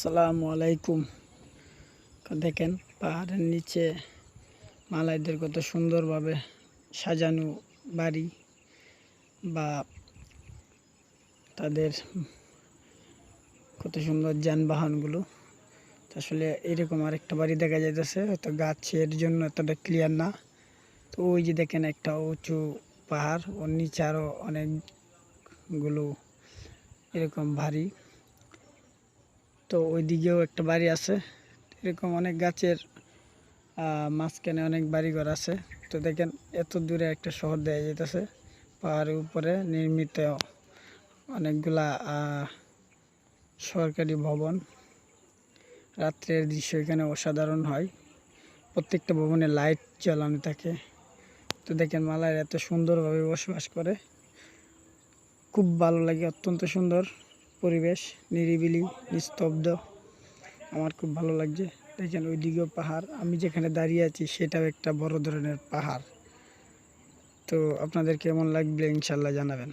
আসসালামু আলাইকুম। দেখেন পাহাড়ের নিচে মালাইদের কত সুন্দরভাবে সাজানো বাড়ি বা তাদের কত সুন্দর যানবাহনগুলো। আসলে এরকম আরেকটা বাড়ি দেখা যাইতেছে, হয়তো গাছের জন্য এতটা ক্লিয়ার না। তো ওই যে দেখেন একটা উঁচু পাহাড়, ওর নিচে আরও অনেকগুলো এরকম ভারী। তো ওই দিকেও একটা বাড়ি আছে, এরকম অনেক গাছের মাঝখানে অনেক বাড়িঘর আছে। তো দেখেন এত দূরে একটা শহর দেখা যেতেছে, পাহাড়ের উপরে নির্মিত অনেকগুলা সরকারি ভবন। রাত্রের দৃশ্য এখানে অসাধারণ হয়, প্রত্যেকটা ভবনে লাইট জ্বালানো থাকে। তো দেখেন মালায় এত সুন্দরভাবে বসবাস করে, খুব ভালো লাগে। অত্যন্ত সুন্দর পরিবেশ, নিরিবিলি, নিস্তব্ধ, আমার খুব ভালো লাগছে। দেখেন ওই দিকেও পাহাড়, আমি যেখানে দাঁড়িয়ে আছি সেটাও একটা বড় ধরনের পাহাড়। তো আপনাদের কেমন লাগবে ইনশাল্লাহ জানাবেন।